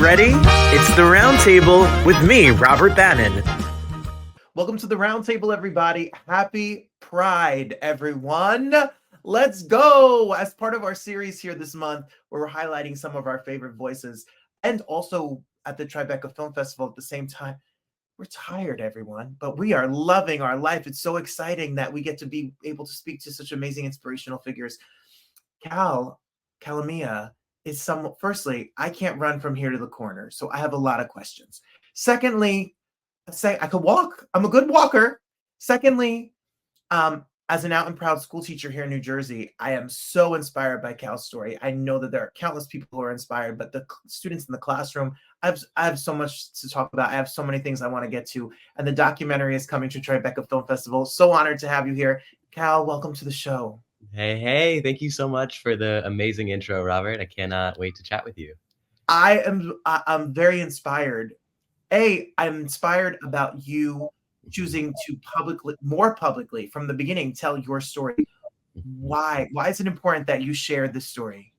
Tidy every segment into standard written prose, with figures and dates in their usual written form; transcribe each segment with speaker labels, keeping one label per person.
Speaker 1: ready? It's the Roundtable with me, Robert Bannon.
Speaker 2: Welcome to the Roundtable, everybody. Happy Pride, everyone. Let's go. As part of our series here this month, where we're highlighting some of our favorite voices, and also at the Tribeca Film Festival at the same time. We're tired, everyone, but we are loving our life. It's so exciting that we get to be able to speak to such amazing inspirational figures. Calamia is firstly, I can't run from here to the corner, so I have a lot of questions. Secondly, I could walk. I'm a good walker. Secondly, as an out and proud school teacher here in New Jersey, I am so inspired by Cal's story. I know that there are countless people who are inspired, but the students in the classroom, I have so much to talk about. I have so many things I want to get to. And the documentary is coming to Tribeca Film Festival. So honored to have you here. Cal, welcome to the show.
Speaker 3: Hey, thank you so much for the amazing intro, Robert. I cannot wait to chat with you.
Speaker 2: I'm very inspired. I'm inspired about you choosing to more publicly from the beginning, tell your story. Why is it important that you share this story?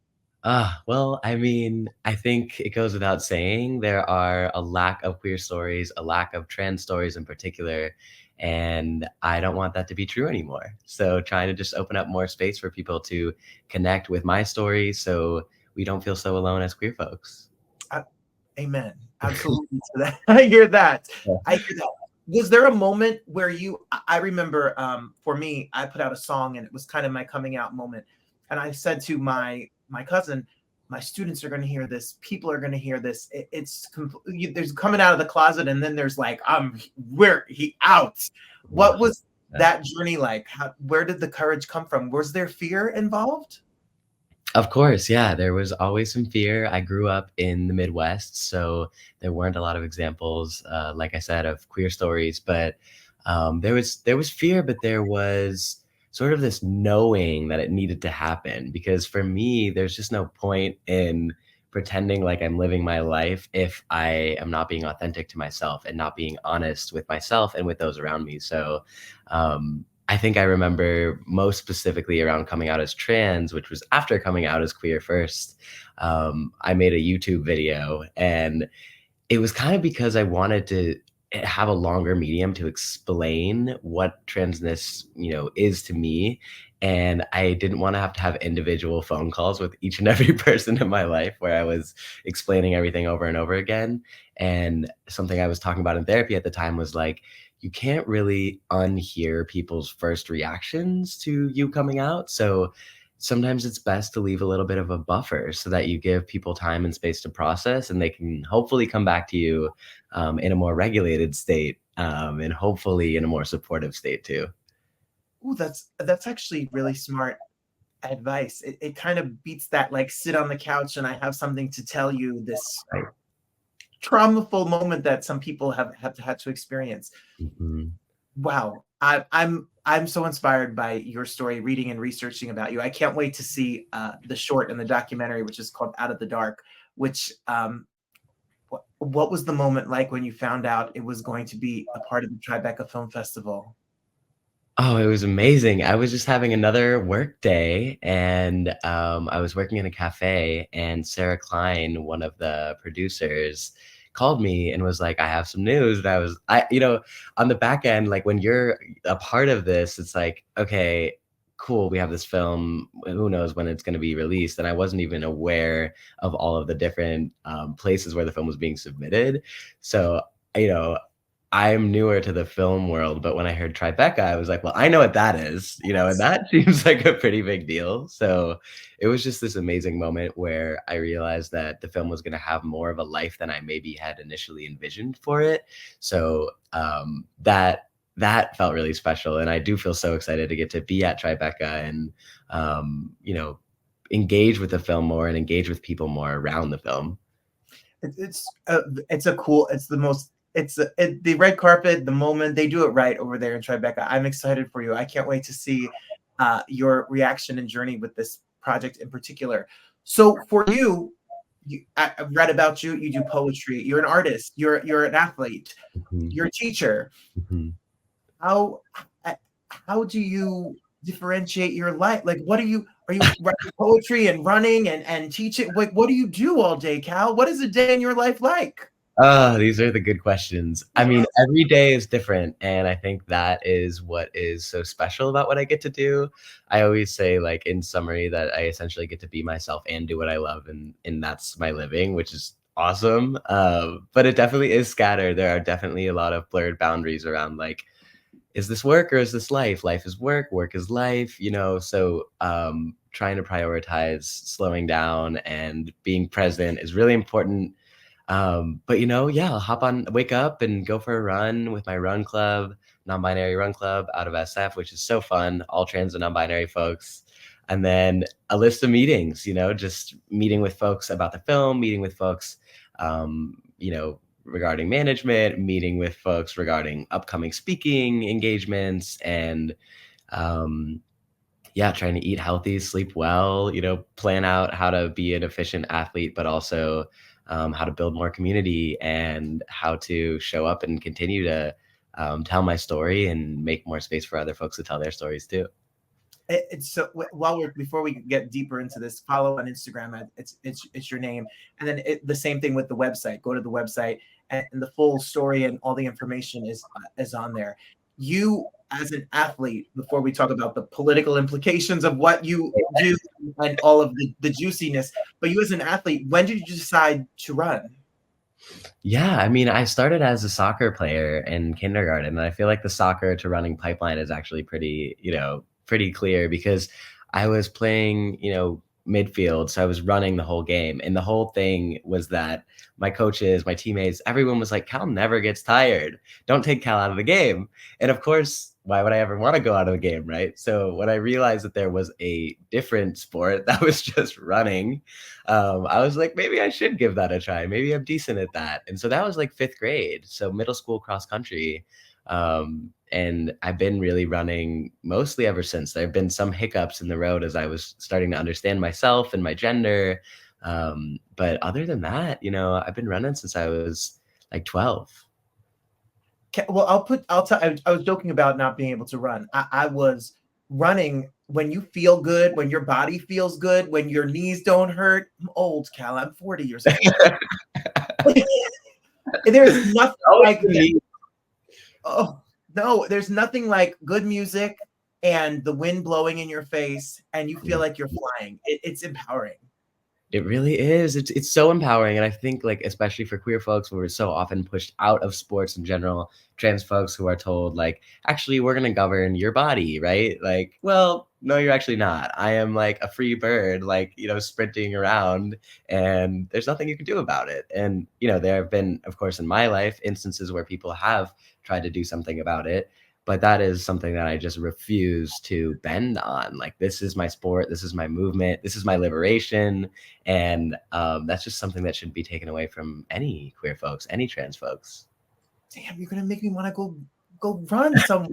Speaker 3: Well, I mean, I think it goes without saying there are a lack of queer stories, a lack of trans stories in particular, and I don't want that to be true anymore. So trying to just open up more space for people to connect with my story so we don't feel so alone as queer folks.
Speaker 2: Amen. Absolutely. I hear that.
Speaker 3: Yeah.
Speaker 2: I hear that. Was there a moment where I remember, for me, I put out a song and it was kind of my coming out moment. And I said to my cousin, my students are going to hear this. People are going to hear this. There's coming out of the closet. And then there's like, he out. What was that journey like? Where did the courage come from? Was there fear involved?
Speaker 3: Of course, yeah, there was always some fear. I grew up in the Midwest, so there weren't a lot of examples, like I said, of queer stories, but there was fear, but there was sort of this knowing that it needed to happen. Because for me, there's just no point in pretending like I'm living my life if I am not being authentic to myself and not being honest with myself and with those around me. So I think I remember most specifically around coming out as trans, which was after coming out as queer first. I made a YouTube video, and it was kind of because I wanted to have a longer medium to explain what transness, is to me. And I didn't want to have individual phone calls with each and every person in my life where I was explaining everything over and over again. And something I was talking about in therapy at the time was like, you can't really unhear people's first reactions to you coming out. So sometimes it's best to leave a little bit of a buffer so that you give people time and space to process, and they can hopefully come back to you in a more regulated state, and hopefully in a more supportive state too.
Speaker 2: Ooh, that's actually really smart advice. It kind of beats that like sit on the couch and I have something to tell you, this
Speaker 3: Right.
Speaker 2: traumaful moment that some people have had to experience.
Speaker 3: Mm-hmm.
Speaker 2: Wow. I'm so inspired by your story, reading and researching about you. I can't wait to see the short and the documentary, which is called Out of the Dark, which what was the moment like when you found out it was going to be a part of the Tribeca Film Festival?
Speaker 3: Oh, it was amazing. I was just having another work day, and I was working in a cafe, and Sarah Klein, one of the producers, called me and was like, "I have some news." And on the back end, like when you're a part of this, it's like, okay, cool, we have this film. Who knows when it's going to be released? And I wasn't even aware of all of the different places where the film was being submitted. So, you know, I'm newer to the film world, but when I heard Tribeca, I was like, well, I know what that is, and that seems like a pretty big deal. So it was just this amazing moment where I realized that the film was going to have more of a life than I maybe had initially envisioned for it. So that felt really special. And I do feel so excited to get to be at Tribeca and, engage with the film more and engage with people more around the film.
Speaker 2: The red carpet, the moment they do it right over there in Tribeca. I'm excited for you. I can't wait to see your reaction and journey with this project in particular. So for you, I've read about you. You do poetry. You're an artist. You're an athlete.
Speaker 3: Mm-hmm.
Speaker 2: You're a teacher.
Speaker 3: Mm-hmm.
Speaker 2: How do you differentiate your life? Like, are Are you writing poetry and running and teaching? Like, what do you do all day, Cal? What is a day in your life like?
Speaker 3: Oh, these are the good questions. I mean, every day is different, and I think that is what is so special about what I get to do. I always say, like, in summary, that I essentially get to be myself and do what I love, and that's my living, which is awesome. But it definitely is scattered. There are definitely a lot of blurred boundaries around, like, is this work or is this life? Life is work, work is life, you know? So, trying to prioritize slowing down and being present is really important. But yeah, I'll wake up and go for a run with my run club, non-binary run club out of SF, which is so fun, all trans and non-binary folks. And then a list of meetings, just meeting with folks about the film, meeting with folks, regarding management, meeting with folks regarding upcoming speaking engagements, and yeah, trying to eat healthy, sleep well, plan out how to be an efficient athlete, but also how to build more community and how to show up and continue to tell my story and make more space for other folks to tell their stories too.
Speaker 2: It's so before we get deeper into this, follow on Instagram. It's your name, and then the same thing with the website. Go to the website, and the full story and all the information is on there. You as an athlete, before we talk about the political implications of what you do and all of the juiciness, but you as an athlete, when did you decide to run?
Speaker 3: Yeah, I mean, I started as a soccer player in kindergarten, and I feel like the soccer to running pipeline is actually pretty clear because I was playing, midfield, so I was running the whole game. And the whole thing was that my coaches, my teammates, everyone was like, Cal never gets tired. Don't take Cal out of the game. And of course, why would I ever want to go out of the game, right? So when I realized that there was a different sport that was just running, I was like, maybe I should give that a try. Maybe I'm decent at that. And so that was like 5th grade. So middle school cross country. And I've been really running mostly ever since. There have been some hiccups in the road as I was starting to understand myself and my gender. But other than that, I've been running since I was like 12.
Speaker 2: Well, I was joking about not being able to run. I was running when you feel good, when your body feels good, when your knees don't hurt. I'm old, Cal. I'm 40 years old. There's nothing like that. Oh no, there's nothing like good music and the wind blowing in your face, and you feel like you're flying. It's empowering.
Speaker 3: It really is. It's so empowering. And I think, like, especially for queer folks, we're so often pushed out of sports in general, trans folks who are told, like, actually, we're going to govern your body, right? Like, well, no, you're actually not. I am like a free bird, like, sprinting around, and there's nothing you can do about it. And, there have been, of course, in my life, instances where people have tried to do something about it. But that is something that I just refuse to bend on. Like, this is my sport. This is my movement. This is my liberation. And that's just something that shouldn't be taken away from any queer folks, any trans folks.
Speaker 2: Damn, you're going to make me want to go run somewhere.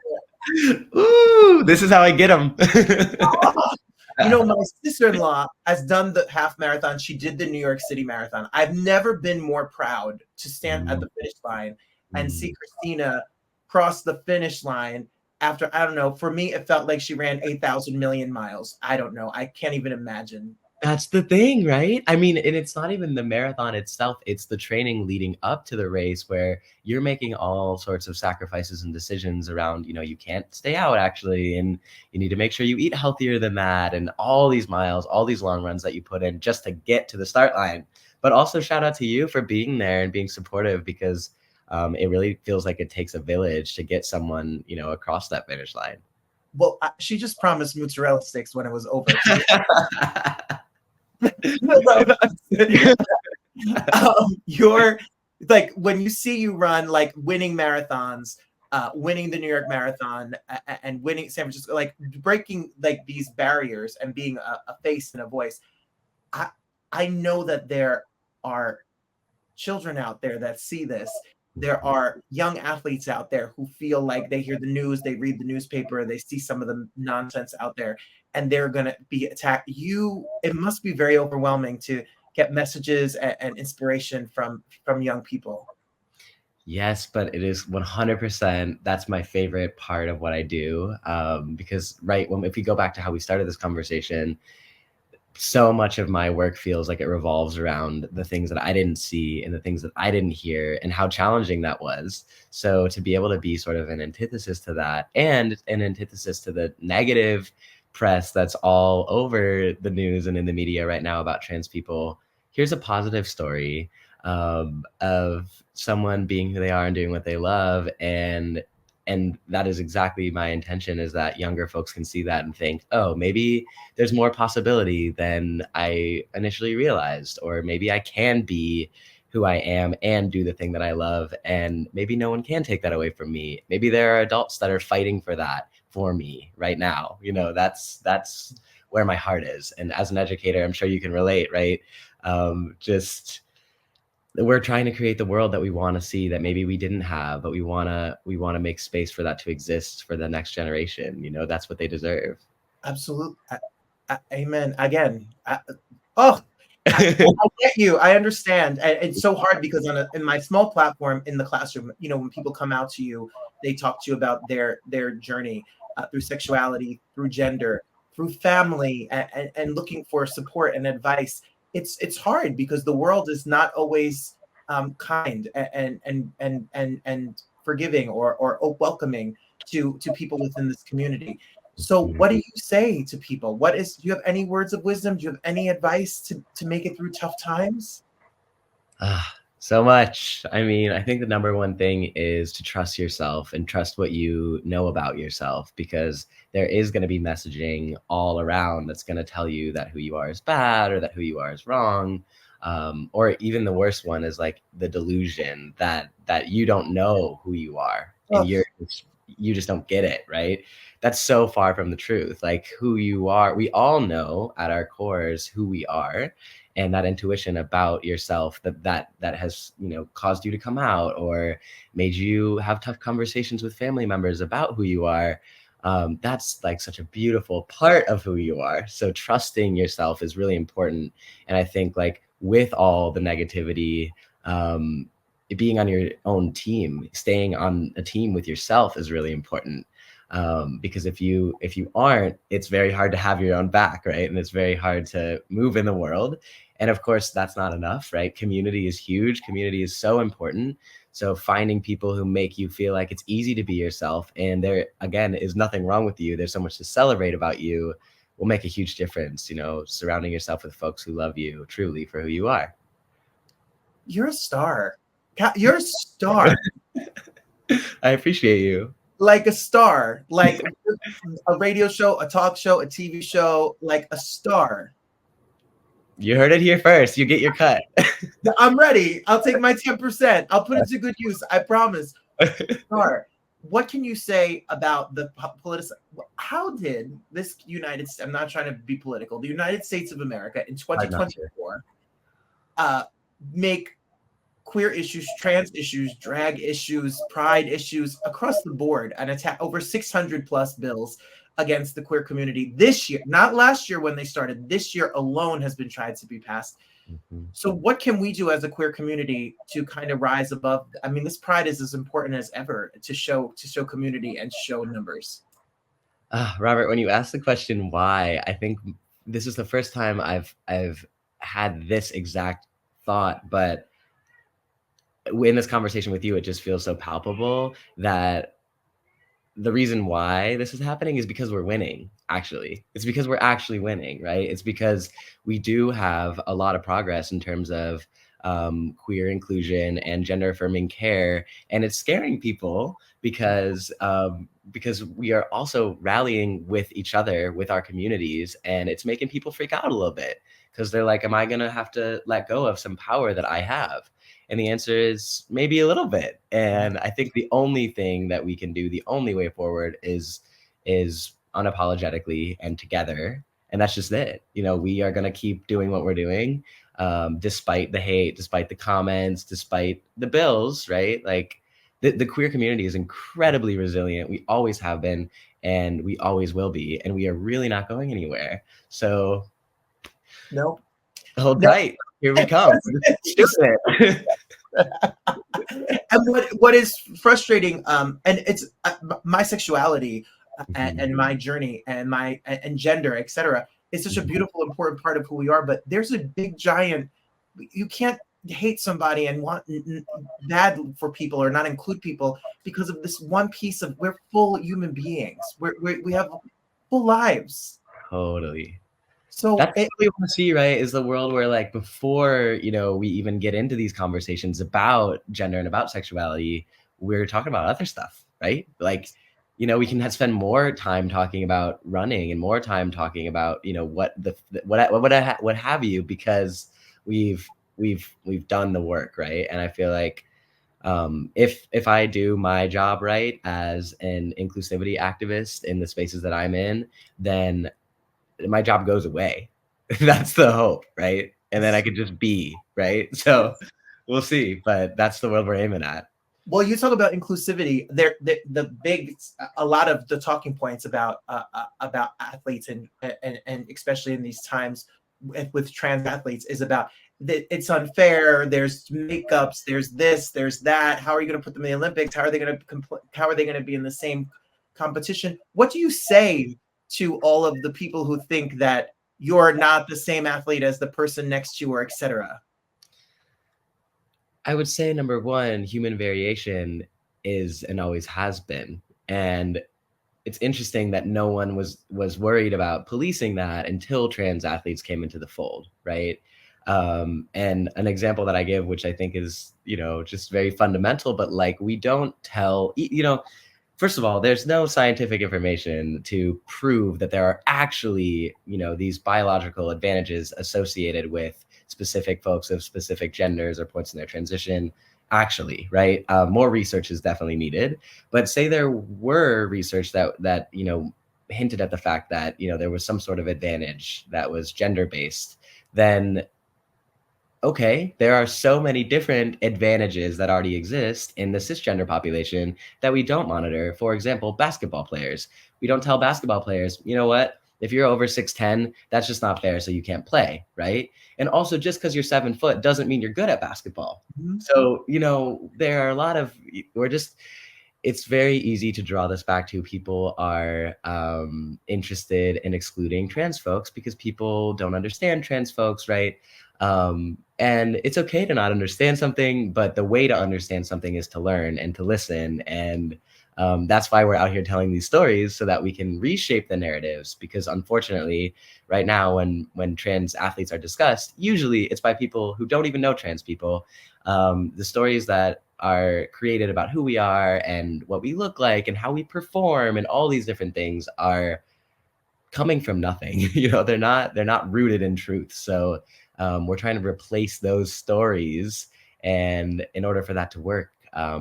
Speaker 3: Ooh, this is how I get them.
Speaker 2: My sister-in-law has done the half marathon. She did the New York City Marathon. I've never been more proud to stand at the finish line and see Christina cross the finish line after, I don't know, for me, it felt like she ran 8,000 million miles. I don't know. I can't even imagine.
Speaker 3: That's the thing, right? I mean, and it's not even the marathon itself. It's the training leading up to the race where you're making all sorts of sacrifices and decisions around, you can't stay out actually. And you need to make sure you eat healthier than that. And all these miles, all these long runs that you put in just to get to the start line. But also shout out to you for being there and being supportive, because it really feels like it takes a village to get someone, across that finish line.
Speaker 2: Well, she just promised mozzarella sticks when it was over. You're like, when you see you run, like, winning marathons, winning the New York Marathon, and winning San Francisco, like breaking like these barriers and being a face and a voice. I know that there are children out there that see this. There are young athletes out there who feel like they hear the news, they read the newspaper, they see some of the nonsense out there, and they're going to be attacked. It must be very overwhelming to get messages and inspiration from young people.
Speaker 3: Yes, but it is 100%. That's my favorite part of what I do. Because if we go back to how we started this conversation, so much of my work feels like it revolves around the things that I didn't see and the things that I didn't hear, and how challenging that was. So to be able to be sort of an antithesis to that, and an antithesis to the negative press that's all over the news and in the media right now about trans people, here's a positive story of someone being who they are and doing what they love. And that is exactly my intention, is that younger folks can see that and think, oh, maybe there's more possibility than I initially realized, or maybe I can be who I am and do the thing that I love, and maybe no one can take that away from me. Maybe there are adults that are fighting for that for me right now. You know, that's where my heart is. And as an educator, I'm sure you can relate, right? Just we're trying to create the world that we want to see, that maybe we didn't have, but we want to make space for that to exist for the next generation. You know, that's what they deserve.
Speaker 2: Absolutely. Amen. Again. I get you. I understand. And it's so hard because in my small platform in the classroom, you know, when people come out to you, they talk to you about their journey through sexuality, through gender, through family, and looking for support and advice. It's hard because the world is not always kind and forgiving or welcoming to people within this community. So what do you say to people? Do you have any words of wisdom? Do you have any advice to make it through tough times?
Speaker 3: So much. I mean, I think the number one thing is to trust yourself and trust what you know about yourself, because there is going to be messaging all around that's going to tell you that who you are is bad, or that who you are is wrong. Or even the worst one is like the delusion that you don't know who you are, and you just don't get it, right? That's so far from the truth. Like, who you are, we all know at our cores who we are, and that intuition about yourself that has, you know, caused you to come out or made you have tough conversations with family members about who you are. That's like such a beautiful part of who you are. So trusting yourself is really important. And I think, like, with all the negativity, being on your own team, staying on a team with yourself is really important. Because if you aren't, it's very hard to have your own back, right? And it's very hard to move in the world. And of course, that's not enough, right? Community is huge. Community is so important. So finding people who make you feel like it's easy to be yourself, and there, again, is nothing wrong with you, there's so much to celebrate about you, will make a huge difference. You know, surrounding yourself with folks who love you truly for who you are.
Speaker 2: You're a star. You're a star.
Speaker 3: I appreciate you.
Speaker 2: Like a star, like a radio show, a talk show, a TV show, like a star.
Speaker 3: You heard it here first. You get your cut.
Speaker 2: I'm ready. I'll take my 10%. I'll put it to good use. I promise. Star. What can you say about the political? How did this United States, I'm not trying to be political, the United States of America in 2024 make queer issues, trans issues, drag issues, pride issues across the board, and attack over 600 plus bills against the queer community this year, not last year when they started, this year alone has been tried to be passed. Mm-hmm. So what can we do as a queer community to kind of rise above? I mean, this pride is as important as ever to show community and show numbers.
Speaker 3: Robert, when you ask the question why, I think this is the first time I've had this exact thought, but in this conversation with you, it just feels so palpable that the reason why this is happening is because we're winning. Actually, it's because we're actually winning, right? It's because we do have a lot of progress in terms of queer inclusion and gender affirming care, and it's scaring people because we are also rallying with each other, with our communities, and it's making people freak out a little bit because they're like, am I gonna have to let go of some power that I have? And the answer is maybe a little bit. And I think the only thing that we can do, the only way forward is unapologetically and together. And that's just it. You know, we are going to keep doing what we're doing, despite the hate, despite the comments, despite the bills, right? Like the queer community is incredibly resilient. We always have been, and we always will be. And we are really not going anywhere. So hold tight. Here we come.
Speaker 2: And what is frustrating, and it's my sexuality and my journey and my gender, etc. is such a beautiful, important part of who we are. But there's a big giant, you can't hate somebody and want bad for people or not include people because of this one piece of, we're full human beings. We have full lives.
Speaker 3: Totally.
Speaker 2: So
Speaker 3: That's what we want to see, right? Is the world where, like, before, we even get into these conversations about gender and about sexuality, we're talking about other stuff, right? Like, we can spend more time talking about running and more time talking about, what have you, because we've done the work, right? And I feel like if I do my job right as an inclusivity activist in the spaces that I'm in, then my job goes away. That's the hope, right? And then I could just be, right? So we'll see, but that's the world we're aiming at.
Speaker 2: Well, you talk about inclusivity. A lot of the talking points about athletes and especially in these times with trans athletes is about that it's unfair. There's makeups. There's this. There's that. How are you going to put them in the Olympics? How are they going to be in the same competition? What do you say to all of the people who think that you're not the same athlete as the person next to you, or etc.?
Speaker 3: I would say, number one, human variation is and always has been. And it's interesting that no one was worried about policing that until trans athletes came into the fold, right? And an example that I give, which I think is, just very fundamental, but like, we don't tell, first of all, there's no scientific information to prove that there are actually, these biological advantages associated with specific folks of specific genders or points in their transition, actually, right? More research is definitely needed. But say there were research that hinted at the fact that, there was some sort of advantage that was gender-based, then okay, there are so many different advantages that already exist in the cisgender population that we don't monitor. For example, basketball players. We don't tell basketball players, you know what? If you're over 6'10", that's just not fair, so you can't play, right? And also, just because you're 7 foot doesn't mean you're good at basketball.
Speaker 2: Mm-hmm.
Speaker 3: So, there are a lot of, it's very easy to draw this back to people are interested in excluding trans folks because people don't understand trans folks, right? And it's okay to not understand something, but the way to understand something is to learn and to listen. And that's why we're out here telling these stories, so that we can reshape the narratives. Because unfortunately, right now, when trans athletes are discussed, usually it's by people who don't even know trans people. The stories that are created about who we are and what we look like and how we perform and all these different things are coming from nothing. They're not rooted in truth. So we're trying to replace those stories, and in order for that to work,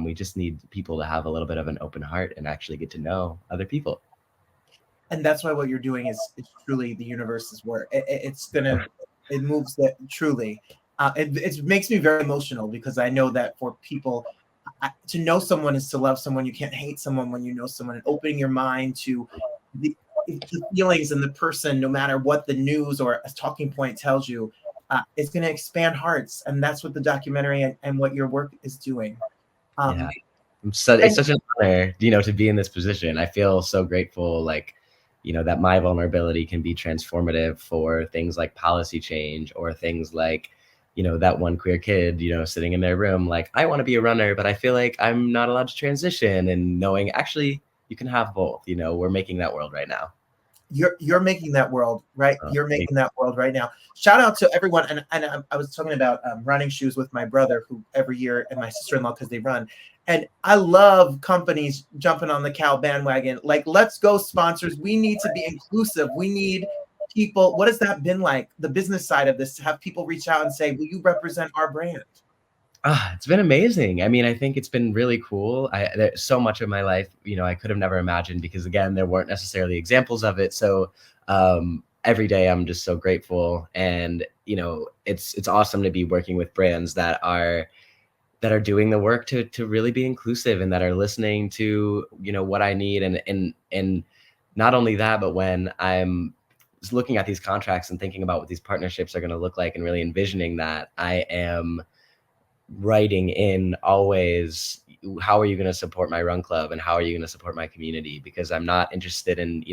Speaker 3: we just need people to have a little bit of an open heart and actually get to know other people.
Speaker 2: And that's why what you're doing is truly the universe's work. It moves that truly. It makes me very emotional, because I know that for people, to know someone is to love someone. You can't hate someone when you know someone, and opening your mind to the feelings and the person, no matter what the news or a talking point tells you, it's going to expand hearts. And that's what the documentary and what your work is doing.
Speaker 3: Yeah. It's such an honor, to be in this position. I feel so grateful, that my vulnerability can be transformative for things like policy change, or things like, that one queer kid, sitting in their room, like, I want to be a runner, but I feel like I'm not allowed to transition, and knowing actually you can have both. We're making that world right now.
Speaker 2: You're making that world, right? You're making that world right now. Shout out to everyone. And I was talking about running shoes with my brother, who every year, and my sister-in-law, because they run. And I love companies jumping on the cow bandwagon. Like, let's go, sponsors. We need to be inclusive. We need people. What has that been like, the business side of this, to have people reach out and say, will you represent our brand?
Speaker 3: It's been amazing. I mean, I think it's been really cool. There's so much of my life, I could have never imagined, because again, there weren't necessarily examples of it. So every day I'm just so grateful. And, it's awesome to be working with brands that are doing the work to really be inclusive, and that are listening to, what I need. And not only that, but when I'm looking at these contracts and thinking about what these partnerships are going to look like, and really envisioning that, I am writing in always, how are you going to support my run club and how are you going to support my community? Because I'm not interested in,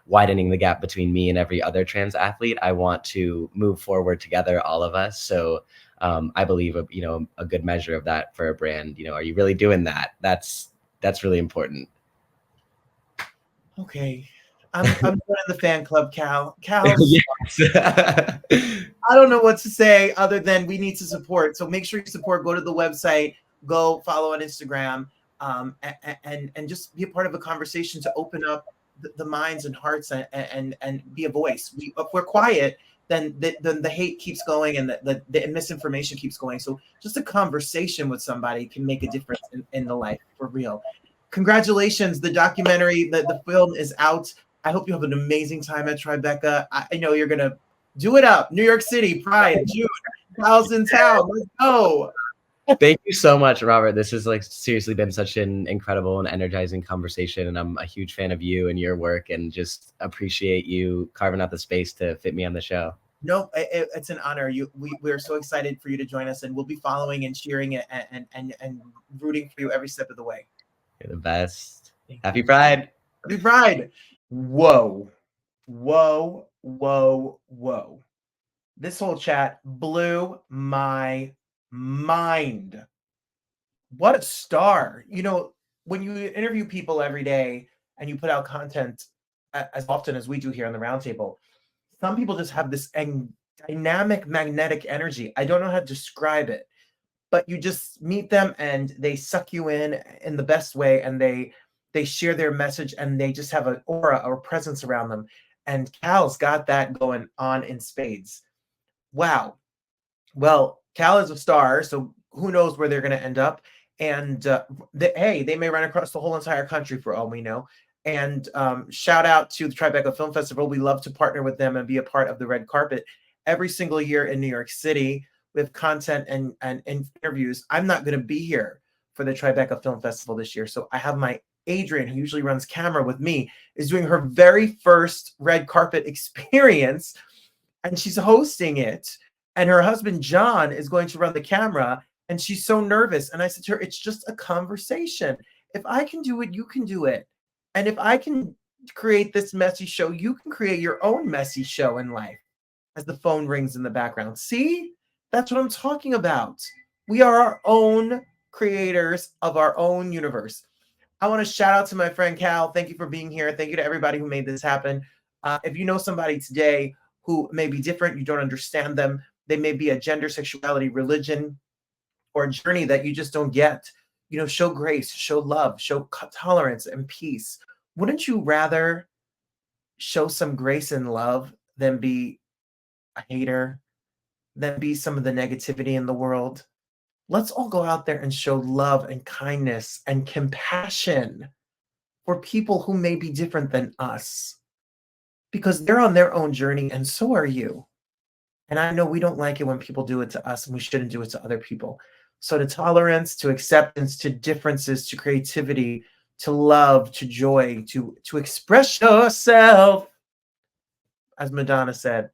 Speaker 3: widening the gap between me and every other trans athlete. I want to move forward together, all of us. So I believe, a good measure of that for a brand, are you really doing that? That's really important.
Speaker 2: Okay. I'm joining the fan club, Cal. Cal,
Speaker 3: Yes.
Speaker 2: I don't know what to say other than we need to support. So make sure you support. Go to the website. Go follow on Instagram, and just be a part of a conversation to open up the minds and hearts and be a voice. If we're quiet, then the hate keeps going and the misinformation keeps going. So just a conversation with somebody can make a difference in the life, for real. Congratulations. The documentary, the film is out. I hope you have an amazing time at Tribeca. I know you're going to do it up. New York City, Pride, June, House in Town. Let's go.
Speaker 3: Thank you so much, Robert. This has seriously been such an incredible and energizing conversation. And I'm a huge fan of you and your work and just appreciate you carving out the space to fit me on the show.
Speaker 2: No, it's an honor. We're so excited for you to join us, and we'll be following and cheering it and rooting for you every step of the way.
Speaker 3: You're the best. Happy Pride.
Speaker 2: Happy Pride. Whoa. Whoa, whoa, whoa. This whole chat blew my mind. What a star. When you interview people every day and you put out content as often as we do here on the Roundtable, some people just have this dynamic magnetic energy. I don't know how to describe it, but you just meet them and they suck you in the best way, and they share their message, and they just have an aura or presence around them. And Cal's got that going on in spades. Wow. Well, Cal is a star, so who knows where they're going to end up. And they may run across the whole entire country for all we know. And shout out to the Tribeca Film Festival. We love to partner with them and be a part of the red carpet every single year in New York City with content and interviews. I'm not going to be here for the Tribeca Film Festival this year, so I have my Adrian, who usually runs camera with me, is doing her very first red carpet experience, and she's hosting it. And her husband, John, is going to run the camera, and she's so nervous. And I said to her, it's just a conversation. If I can do it, you can do it. And if I can create this messy show, you can create your own messy show in life. As the phone rings in the background. See? That's what I'm talking about. We are our own creators of our own universe. I want to shout out to my friend Cal. Thank you for being here. Thank you to everybody who made this happen. If you know somebody today who may be different, you don't understand them, they may be a gender, sexuality, religion, or a journey that you just don't get, show grace, show love, show tolerance and peace. Wouldn't you rather show some grace and love than be a hater, than be some of the negativity in the world? Let's all go out there and show love and kindness and compassion for people who may be different than us, because they're on their own journey and so are you. And I know we don't like it when people do it to us, and we shouldn't do it to other people. So to tolerance, to acceptance, to differences, to creativity, to love, to joy, to express yourself, as Madonna said.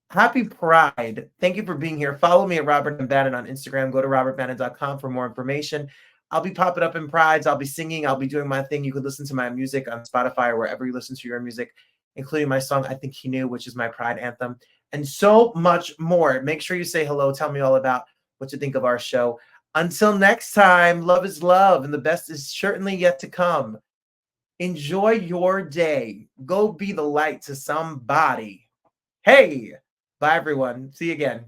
Speaker 2: Happy Pride. Thank you for being here. Follow me at Robert M. Bannon on Instagram. Go to robertbannon.com for more information. I'll be popping up in Prides. I'll be singing. I'll be doing my thing. You can listen to my music on Spotify or wherever you listen to your music, including my song, I Think He Knew, which is my Pride anthem, and so much more. Make sure you say hello. Tell me all about what you think of our show. Until next time, love is love, and the best is certainly yet to come. Enjoy your day. Go be the light to somebody. Hey! Bye, everyone. See you again.